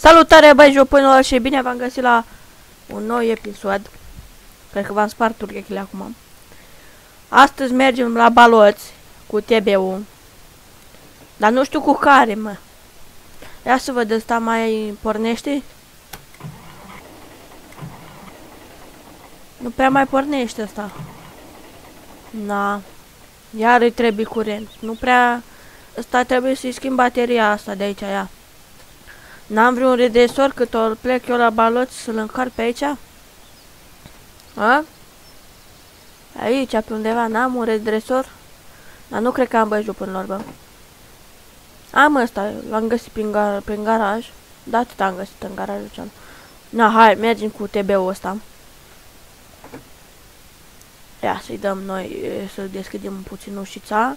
Salutare, băi jopânilor, și bine v-am găsit la un nou episod. Cred că v-am spart urechile acum. Astăzi mergem la baloți cu TB-ul. Dar nu știu cu care, mă. Ia să văd, ăsta mai pornește? Nu prea mai pornește ăsta. Na. Iar îi trebuie curent. Nu prea... Ăsta trebuie să-i schimb bateria asta de aici, ia. N-am vreun redresor cât ori plec eu la baloți să-l încarc pe aici? A? Aici, pe undeva, n-am un redresor? Dar nu cred că am, băi jupânilor, bă. Am ăsta, l-am găsit prin garaj. Da, atât am găsit în garajul cealaltă. Na, hai, mergem cu TB-ul ăsta. Ia să-i dăm noi, să deschidem puțin ușița.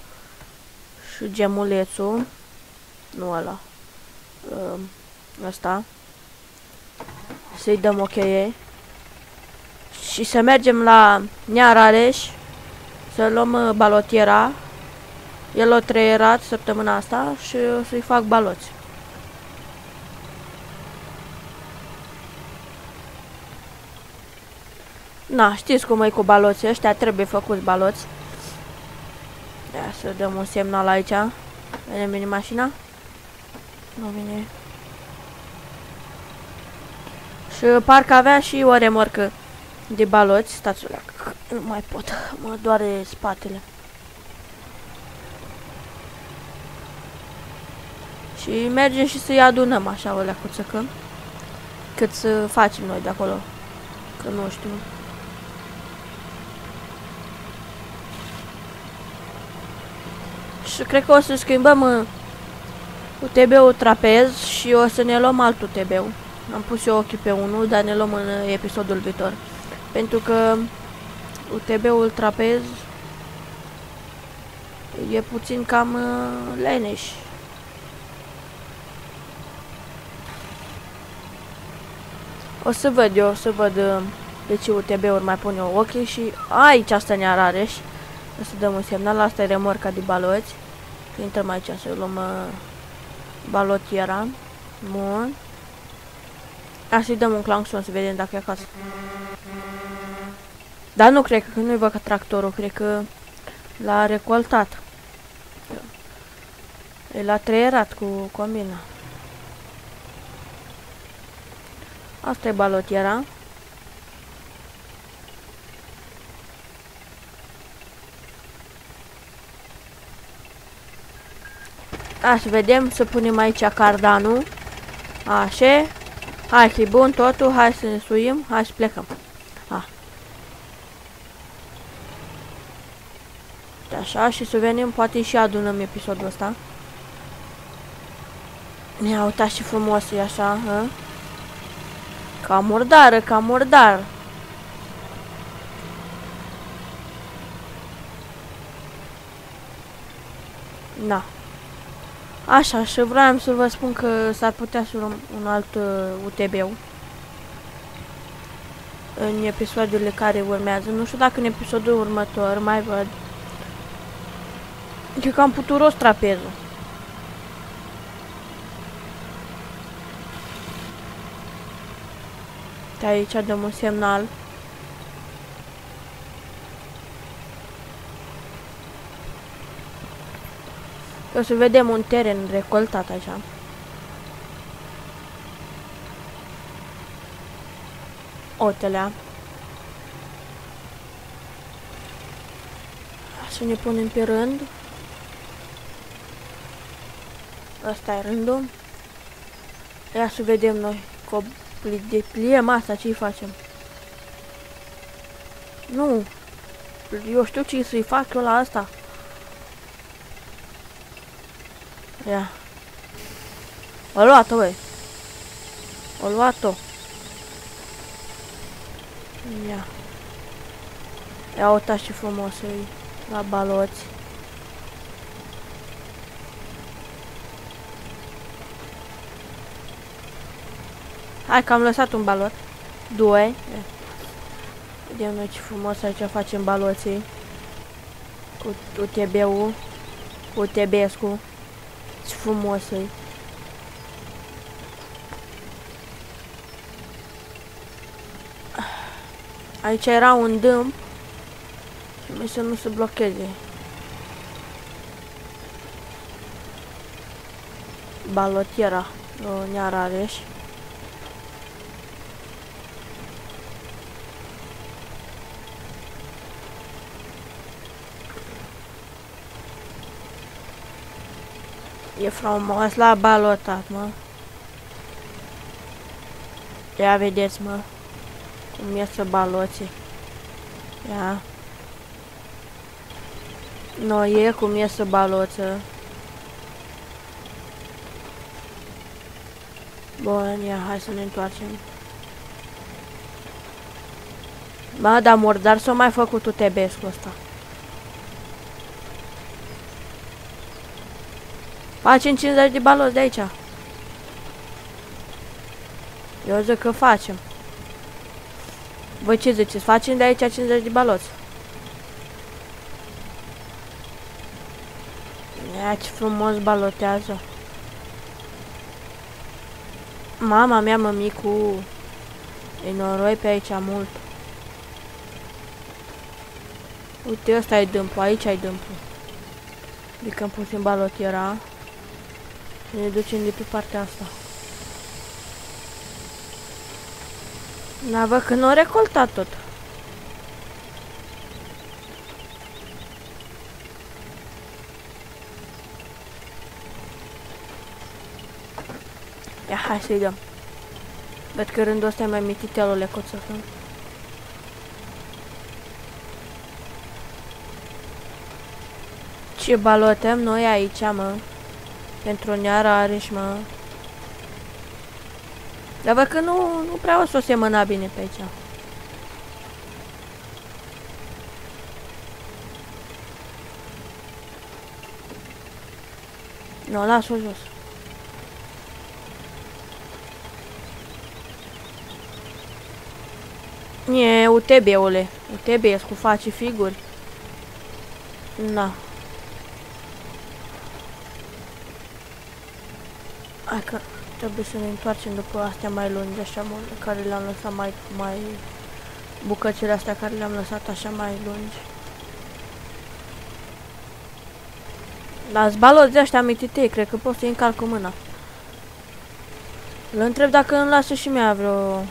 Și gemulețul. Nu ăla. Ăsta. Să-i dăm o cheie. Și să mergem la Nea Rareș. Să luăm balotiera. El o treierat săptămâna asta și o să-i fac baloți. Na, știți cum e cu baloții ăștia, trebuie făcuți baloți. Ia să dăm un semnal aici. Vine mașina? Nu vine. Și parcă avea și o remorcă de baloți. Stați o leacă, nu mai pot, mă doare spatele. Și mergem și să-i adunăm așa o leacuță cât să facem noi de acolo. Că nu știu. Și cred că o să schimbăm UTB-ul trapez și o să ne luăm alt UTB-ul. Am pus eu ochii pe unul, dar ne luăm în episodul viitor. Pentru că UTB-ul trapez e puțin cam leneș. O să văd eu, de ce UTB-uri mai pun eu ochii și aici asta Nea Rareș. O să dăm un semnal, asta e remorca de baloți. Intrăm aici să luăm balotiera. Bun. Așa să-i dăm un clangson să vedem dacă e acasă. Dar nu cred că nu-i văd ca tractorul, cred că l-a recoltat. L-a treierat cu combina. Asta e balotiera. Așa, vedem, să punem aici cardanul. Așa. Hai că e bun totul, hai să ne suim, hai să plecăm. Așa, și să venim, poate și adunăm episodul ăsta. Ia uitați ce frumos e așa, hă? Ca murdară, ca murdar. Na. Așa, și vreau să vă spun că s-ar putea să luăm un alt UTB-ul în episoadele care urmează. Nu știu dacă în episodul următor mai văd. Cred că am putut rost trapezul. De aici dăm un semnal. O să vedem un teren recoltat așa. Otelea. Să ne punem pe rând. Asta e rândul. Ia să vedem noi. De pliem asta, ce-i facem? Nu. Eu știu ce să-i fac eu la asta. Ia. O luat-o, băi. O luat-o. Ia. Ia uitați ce frumos e la baloți. Hai că am lăsat un balot. Doi. Vedem noi ce frumos aici facem baloții. Cu UTB-ul. Cu UTB-scu. Ce frumos e. Aici era un dâmp. Și să nu se blocheze. Balotiera. Nearareș. E frumos la balotat, mă. Ia vedeți, mă. Cum iese baloții. Ia. No, e cum iese baloță. Bun, ia, hai să ne întoarcem. Ba, dar murdar s-a mai făcut UTB-scu ăsta. Facem 50 de baloți de aici. Eu zic că facem. Voi ce ziceți? Facem de aici 50 de baloți. Ia, ce frumos balotează. Mama mea, mămicu. E noroi pe aici mult. Uite, ăsta e dâmpul, aici ai dâmpul. Ridicăm puțin balotiera. Și ne ducem de pe partea asta. Da, văd că nu a recoltat tot. Ia, hai să-i dăm. Văd că rândul ăsta e mai mititelule, cât să fim. Ce balotăm noi aici, mă. Pentru Nearareș, mă. Dar văd că nu prea o să o semăna bine pe aici. Nu, las-o jos. E UTB-ule. UTB, cu face figuri. Na. Hai că trebuie să ne întoarcem după astea mai lungi, așa mult, care le-am lăsat mai bucățile astea care le-am lăsat așa mai lungi. Dar baloți de ăștia mititei, cred că pot să-i încarc cu mâna. Îl întreb dacă îmi lasă și mea vreo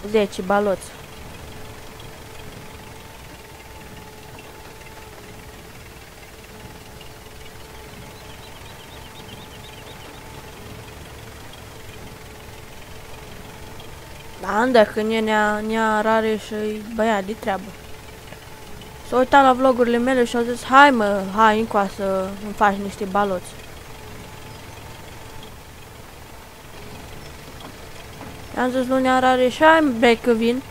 10 baloți. Da, îndă, când e Nearareș și băiat de treabă. S-a uitat la vlogurile mele și a zis, hai mă, hai încoa să îmi faci niște baloți. I-am zis lui Nearareș, hai bre că vin.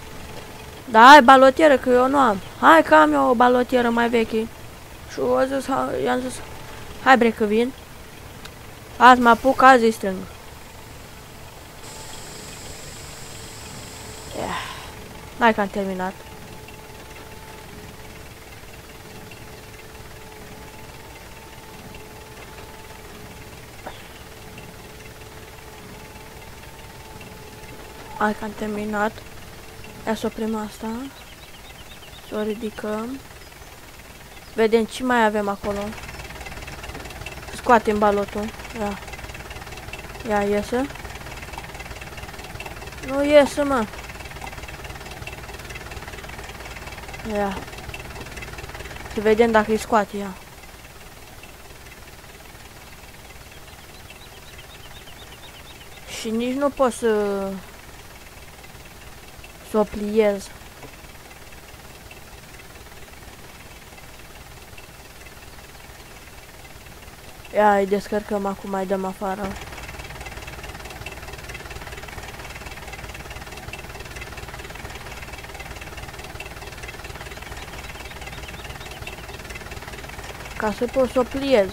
Da, ai balotieră, că eu nu am. Hai că am eu o balotieră mai veche. Și i-am zis, hai bre că vin. Azi mă apuc, azi îi strâng. Hai că am terminat. Hai că am terminat. Ia să oprim asta. Să o ridicăm. Vedem ce mai avem acolo. Scoatem balotul. Ia. Ia, iese. Nu iese, mă. Ia. Să vedem dacă îi scoate ea. Și nici nu pot să o pliez. Ia, îi descărcăm acum, mai dăm afară. Ca să pot să o pliez.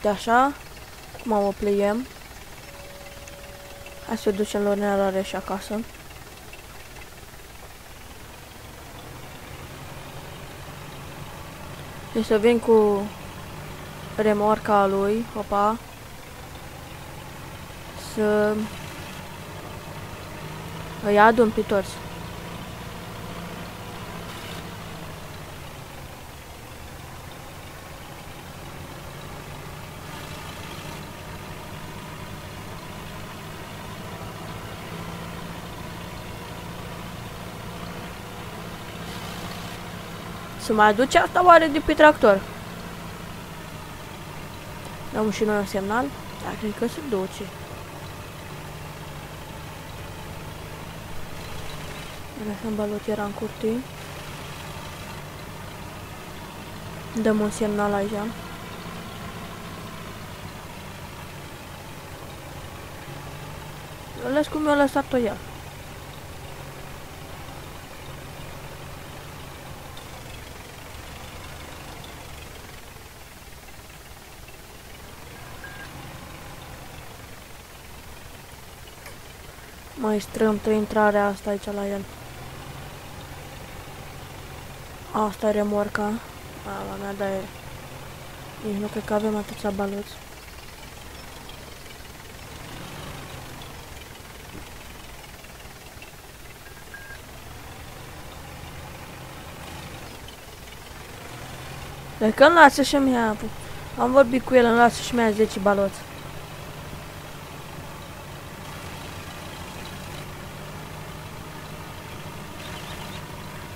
De așa, cum o pliem. Hai să ducem la Nearareș acasă. Și să vin cu remorca lui, opa. Îi adun pe toți. Să mai aduce asta oare de pe tractor? Dăm și noi un semnal? Dar cred că se duce. Lăsăm balotiera în curte. Dăm un semnal aici. Lăs cum mi-a lăsat-o ea. Mai strâmtă intrarea asta aici la el. Asta e remorca. Mama mea, da e. Nici nu cred că avem atâția baloți. De când lasă și-mi ia. Am vorbit cu el, îmi lasă și-mi ia 10 baloți.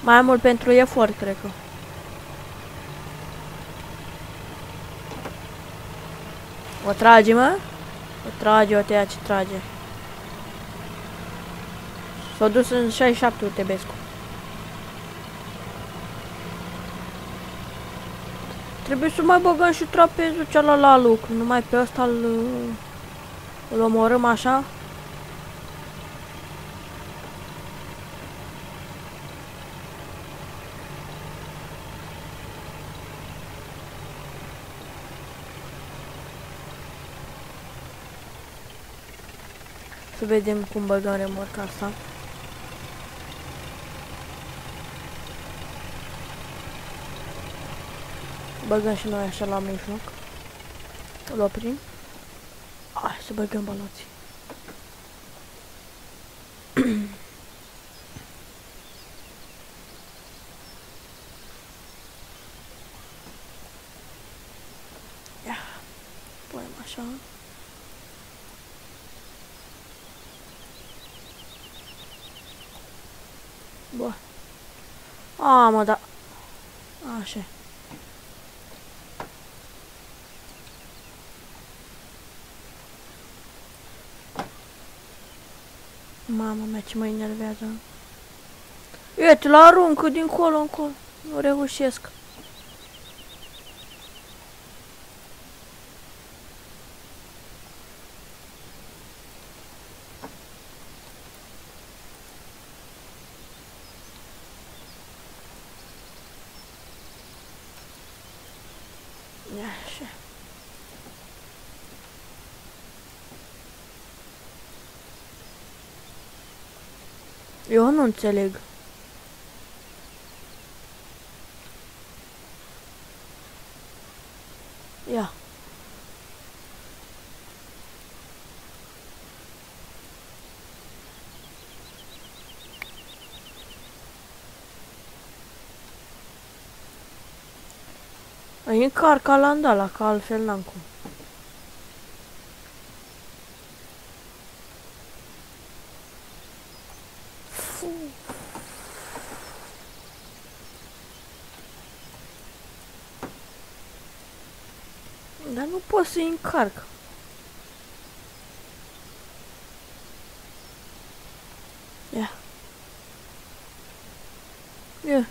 Mai mult pentru efort, cred că. O trage, mă? O trage, o tăia ce trage. S-a dus în 67 Utebescu. Trebuie să mai băgăm și trapezul celălalt la lucru. Numai pe ăsta îl omorâm așa. Să vedem cum băgăm remorca asta. Băgăm și noi așa la mijloc. Îl oprim. Hai să băgăm baloții. Ia. Punem așa. Bă. A, mă, da. Așa. Mama mea, ce mă enervează. Uite, la aruncă dincolo încolo. Nu reușesc. Așa. Eu nu înțeleg. Ia. Îi încarc alandala, că altfel n-am cum. Dar nu pot să-i încarc. Ia. Ia.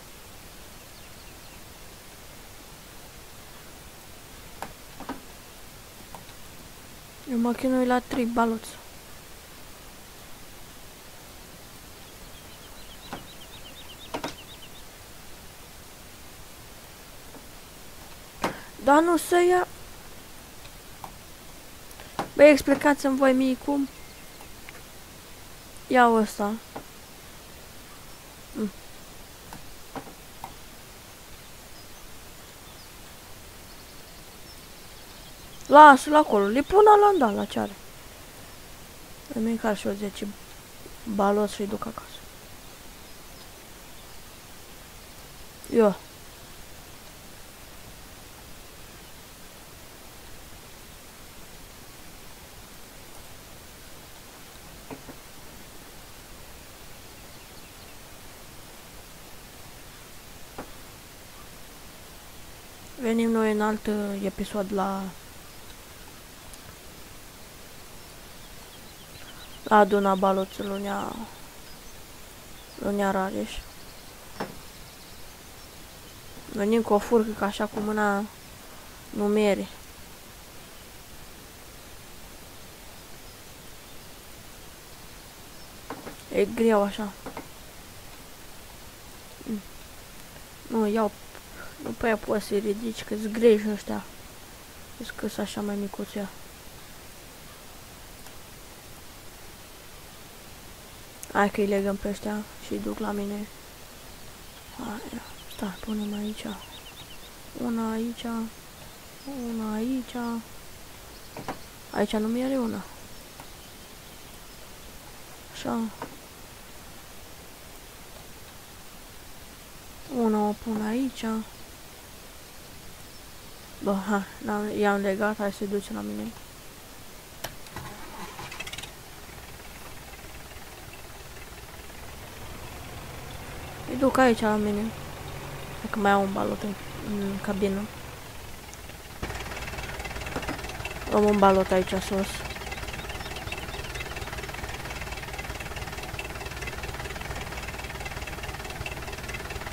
Eu mă chinui la 3 baloți. Dar nu să ia. Băi, explicați-mi voi mie cum. Iau ăsta. Lasă-l acolo, le pun alandal la ceară. Îmi încar și o 10 balot și-i duc acasă. Eu. Venim noi în alt episod la aduna baloți Lunea Rareș. Venim cu o furcă, că așa cu mâna nu mere. E greu așa. Nu, iau. Nu prea poți să-i ridici, că-s greși ăștia. Că-s așa mai micuți ea. Hai că-i legăm pe ăștia și duc la mine. Hai, stai, punem aici. Una aici. Una aici. Aici nu mi-are una. Așa. Una o pun aici. Bă, ha, i-am legat, hai să-i duce la mine. Îi duc aici la mine. Dacă mai au un balot în cabină. Am un balot aici sus.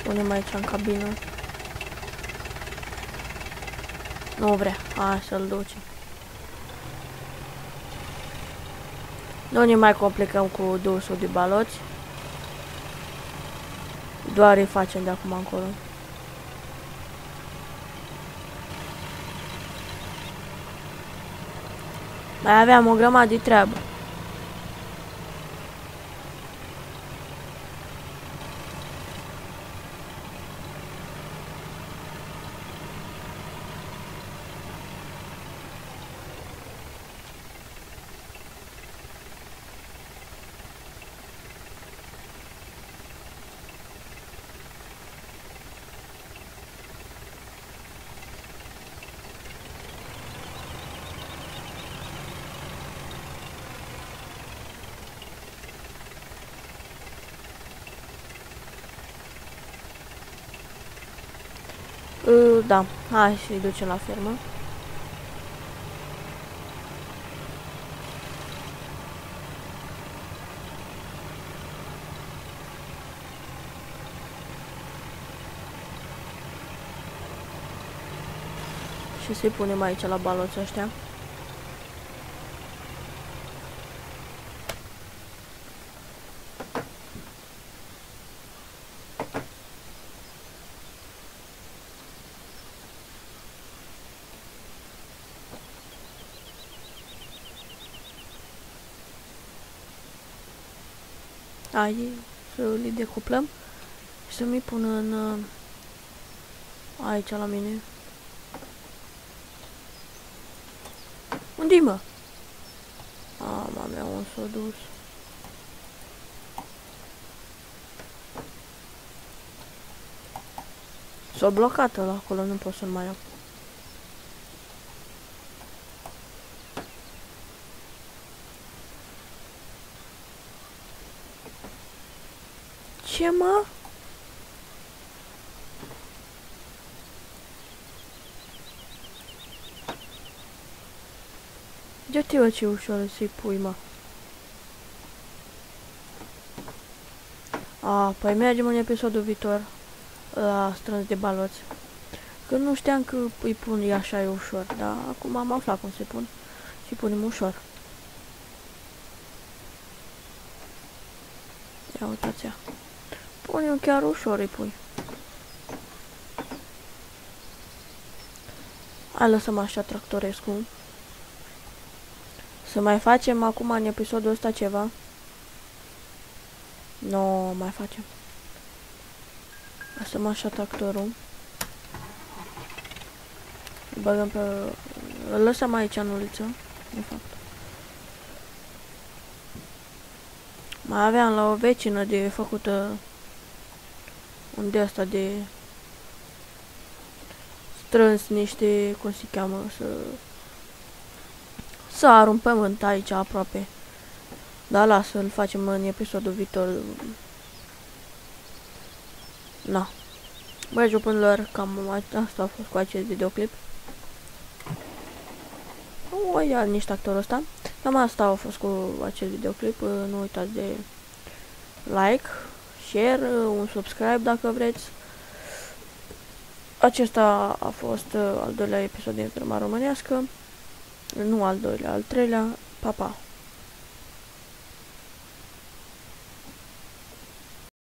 Punem aici în cabină. Nu vrea. Hai să-l ducem. Nu ne mai complicăm cu dusul de baloți. Doar îi facem de acum încolo. Mai aveam o grămadă de treabă. Da, hai să-i ducem la fermă. Și să-i punem aici la baloți ăștia. Hai să le decuplăm și să mi pun în aici la mine. Unde-i, mă? Mama mea, unde s-a dus? S-a blocat ăla acolo, nu pot să-l mai iau. Ce, mă? Ia-te-o ce ușor să-i pui, mă. Păi mergem în episodul viitor la strâns de baloți. Că nu știam că îi pun așa e ușor, dar acum am aflat cum se pun. Și punem ușor. Ia uitați-a. Punem chiar ușor, îi pui. Hai, lăsăm așa tractorescu. Să mai facem acum în episodul ăsta ceva. Nu mai facem. Lăsăm așa tractorul. Băgăm pe... Îl lăsăm aici în uliță. De fapt. Mai aveam la o vecină de făcută un de asta de strâns niște, cum se cheamă, să arunc pământ aici aproape. Dar lasă, să-l facem în episodul viitor. Na. Băi, jupânilor, cam asta a fost cu acest videoclip. Nu ia niște actorul ăsta. Cam asta a fost cu acest videoclip. Nu uitați de like, share, un subscribe dacă vreți. Acesta a fost al doilea episod din Ferma Românească. Nu al doilea, al treilea. Pa, pa!